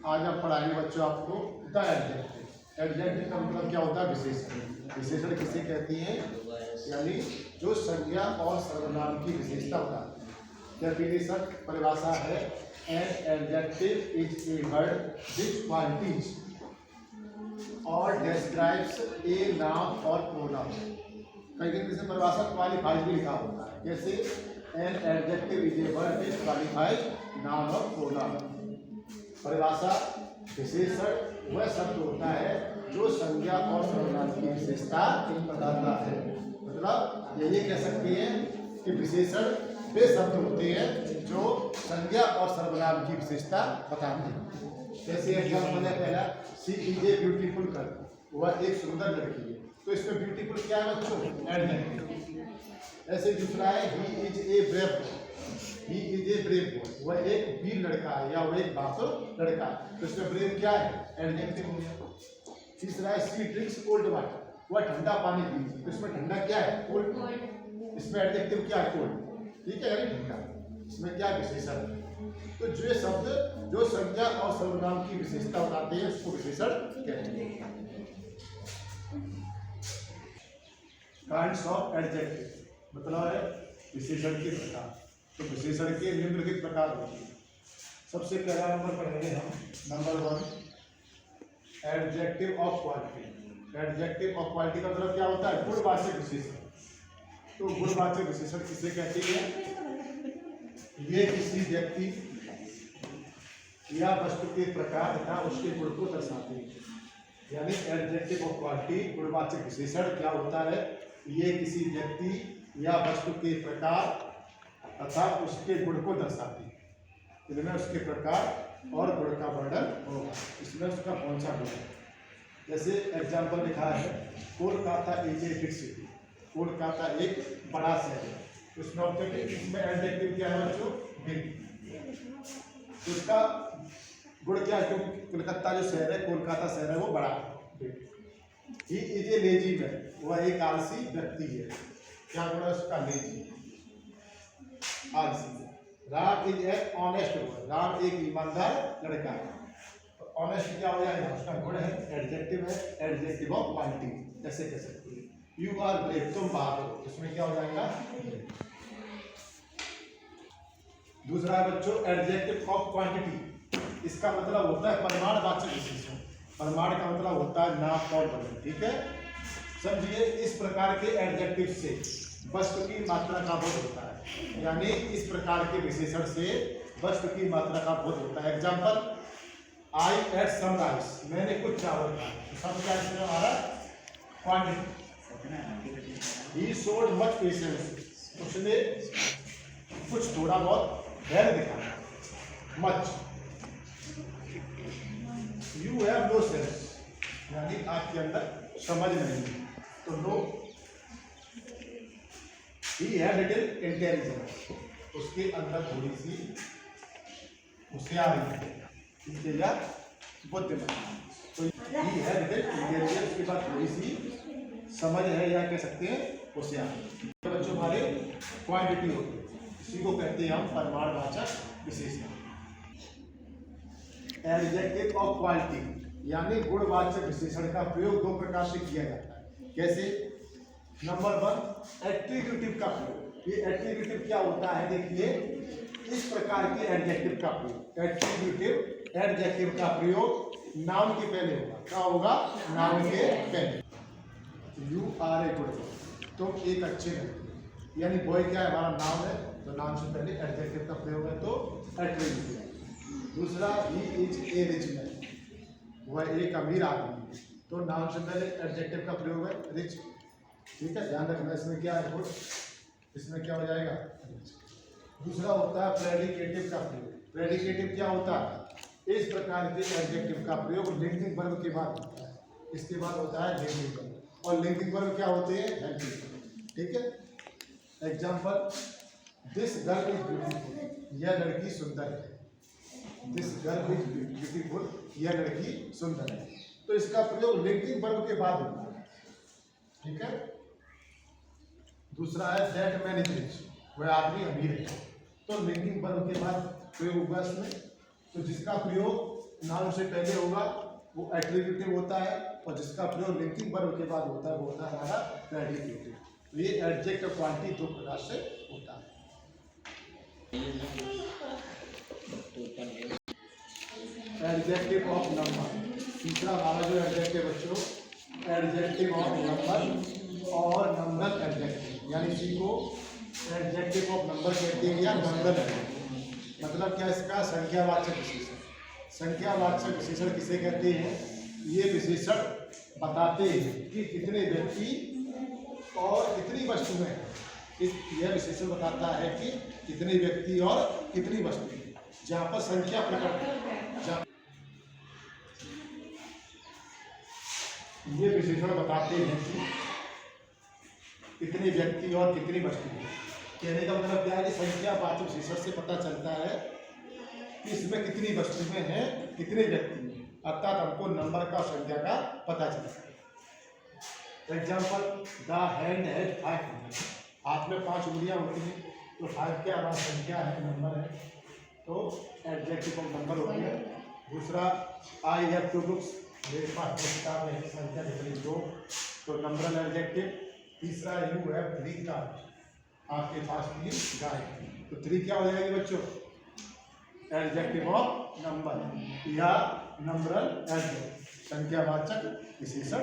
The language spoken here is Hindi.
आज आप पढ़ाएंगे बच्चों आपको द एडजेक्टिव। एडजेक्टिव का मतलब क्या होता है? विशेषण। विशेषण किसे कहती हैं? यानी जो संज्ञा और सर्वनाम की विशेषता बताती है। डेफिनेशन परिभाषा है, an adjective is a word which qualities और डिस्क्राइब्स ए नाम और प्रोनाउन। कई जैसे परिभाषा क्वालिफाइज भी लिखा होता है, जैसे an adjective is a word which qualifies noun और प्रोनाउन। परिभाषा विशेषण वह शब्द होता है जो संज्ञा और सर्वनाम की विशेषता बताता है। मतलब यही कह सकते हैं कि विशेषण वे शब्द होते हैं जो संज्ञा और सर्वनाम की विशेषता बताते हैं। जैसे एग्जाम्पल है पहला, she is a beautiful girl, वह एक सुंदर लड़की है। तो इसमें ब्यूटीफुल क्या है बच्चों? एडजेक्टिव। ऐसे दूसरा है, he is a brave boy, he is a brave boy, वह एक वीर लड़का है या वह एक बहादुर लड़का है। तो इसमें ब्रेव क्या है? एडजेक्टिव हो गया। तीसरा है, शी ड्रिंक्स कोल्ड वाटर, वह ठंडा पानी पीती है। तो इसमें ठंडा क्या है? कोल्ड। इसमें एडजेक्टिव क्या है? कोल्ड। ठीक है, यानी ठंडा। इसमें क्या विशेषण है? तो जो शब्द जो संज्ञा और सर्वनाम की विशेषता बताते हैं उसको विशेषण कहते हैं। काइंड्स ऑफ एडजेक्टिव मतलब है विशेषण के प्रकार। तो विशेषण के निम्नलिखित प्रकार होते हैं। सबसे पहला नंबर पढ़ेंगे हम, number 1, adjective of quality. Adjective of quality का मतलब क्या होता है? गुणवाचक विशेषण। तो गुणवाचक विशेषण किसे कहते हैं? ये किसी व्यक्ति या वस्तु के प्रकार तथा उसके गुण को दर्शाते हैं। यानी एडजेक्टिव ऑफ क्वालिटी गुणवाचक विशेषण क्या होता है? ये किसी व्यक्ति या वस्तु के प्रकार तथा उसके गुण को दर्शाती है। इसमें उसके प्रकार और गुण का वर्णन होगा। इसमें उसका कौन सा गुण है? जैसे एग्जाम्पल लिखा है, Kolkata is a big city, Kolkata एक बड़ा शहर है। उसमें ऑब्जेक्टिव, इसमें एडजेक्टिव क्या है बच्चों? बिग। तो उसका गुण क्या है? क्योंकि कोलकाता जो शहर है, कोलकाता शहर है, वो बड़ा है। He is a lazy man, वह एक आलसी व्यक्ति है। क्या गुण है उसका? लेजी, आलसी। Ram is a honest boy, Ram एक ईमानदार लड़का है। तो ऑनेस्ट क्या हो जाएगा? उसका गुण है, एडजेक्टिव है, एडजेक्टिव ऑफ क्वालिटी ऐसे कह सकते हैं। यू आर ब्रेव, तुम बहादुर हो, इसमें क्या हो जाएगा? दूसरा है बच्चों एडजेक्टिव ऑफ क्वांटिटी। इसका मतलब होता है परिमाणवाचक विशेषण। परिमाण का मतलब होता है नाप और वजन। ठीक है, समझिए इस प्रकार के एडजेक्टिव से वस्तु की मात्रा का बोध होता है। यानी इस प्रकार के विशेषण से वस्तु की मात्रा का बोध होता है। Example, I ate some rice, मैंने कुछ चावल खाए। तो सम क्या है हमारा? Quantity. He showed much patience, उसने कुछ थोड़ा बहुत धैर्य दिखाया। Much. You have no sense, यानी आपके अंदर समझ नहीं है। तो no. He had little intelligence, उसके अंदर थोड़ी सी होशियारी है, या बुद्धिमत्ता। तो ही हैड लिटिल इंटेलिजेंस, उसके बाद थोड़ी सी समझ है या कह सकते हैं होशियारी। बच्चों हमारे क्वांटिटी होती है, इसी को कहते हैं हम परिमाणवाचक विशेषण। एडजेक्टिव ऑफ क्वालिटी यानी गुणवाचक विशेषण का प्रयोग दो प्रकार से किया जाता है। कैसे? नंबर 1, एट्रीब्यूटिव का प्रयोग। ये एट्रीब्यूटिव क्या होता है? देखिए, इस प्रकार के एडजेक्टिव का प्रयोग, एट्रीब्यूटिव एडजेक्टिव का प्रयोग नाउन के पहले होगा। क्या होगा? नाउन के पहले। You are a good boy, तुम एक अच्छे लड़के। यानी बॉय क्या है? हमारा नाम है, तो नाम से पहले एडजेक्टिव का प्रयोग है, तो एट्रीब्यूटिव। दूसरा, he is a rich man, वह एक अमीर आदमी है। तो नाउन से पहले एडजेक्टिव का प्रयोग है, रिच। ठीक है, ध्यान रखना। इसमें क्या है? गुड। इसमें क्या हो जाएगा? रिच। दूसरा होता है प्रेडिकेटिव का प्रयोग। प्रेडिकेटिव क्या होता है? इस प्रकार के एडजेक्टिव का प्रयोग लिंकिंग वर्ब के बाद होता है। इसके बाद होता है लिंकिंग वर्ब, और लिंकिंग वर्ब क्या होते हैं? हेल्पिंग। ठीक है, example, this girl is beautiful, यह लड़की सुंदर है। दिस गर्ल इज ब्यूटीफुल, यह लड़की सुंदर है। तो इसका प्रयोग लिंकिंग वर्ब के बाद होता है। ठीक है, दूसरा है दैट मैन इज रिच, वह आदमी अमीर है। तो लिंकिंग वर्ब के बाद प्रयोग होगा इसमें। तो जिसका प्रयोग नाउन से पहले होगा वो एट्रीब्यूटिव होता है, और जिसका प्रयोग लिंकिंग वर्ब के बाद होता है वो होता है हमारा प्रेडिकेटिव। तो ये एडजेक्ट और क्वांटिटी दो प्रकार से होता है। एडजेक्टिव ऑफ नंबर, तीसरा हमारा जो एडजेक्टिव बच्चों, एडजेक्टिव ऑफ नंबर और नंबरल एडजेक्टिव, यानी इसी को एडजेक्टिव ऑफ नंबर कहते हैं या नंबरल एडजेक्टिव। मतलब क्या इसका संख्यावाचक विशेषण। संख्यावाचक विशेषण किसे कहते हैं? ये विशेषण बताते हैं कि कितने व्यक्ति और कितनी वस्तुएं हैं। यह विशेषण बताता है कि कितने व्यक्ति और कितनी वस्तुएं, जहाँ पर संख्या प्रकट है, ये विशेषण बताते हैं कि कितने व्यक्ति और कितनी वस्तुएं। कहने का मतलब क्या है कि संख्यावाचक विशेषण से पता चलता है कि इसमें कितनी वस्तुएं हैं, कितने व्यक्ति हैं, अर्थात हमको नंबर का, संख्या का पता चलता है। Example, the hand has 5 fingers, हाथ में 5 उंगलियां होती हैं, तो 5 क्या हमारा संख्या है, नंबर है, तो एडजेक्टिव ऑफ नंबर हो गया। दूसरा, आई हैव 2 बुक्स, मेरे पास 2 किताब है, संख्या कितनी, 2, तो नंबरल एडजेक्टिव। तीसरा, यू हैव 3 कार्स, आपके पास 3 गाय, तो 3 क्या हो जाएगी बच्चों, एडजेक्टिव ऑफ नंबर या नंबरल एडजेक्टिव, संख्यावाचक विशेषण।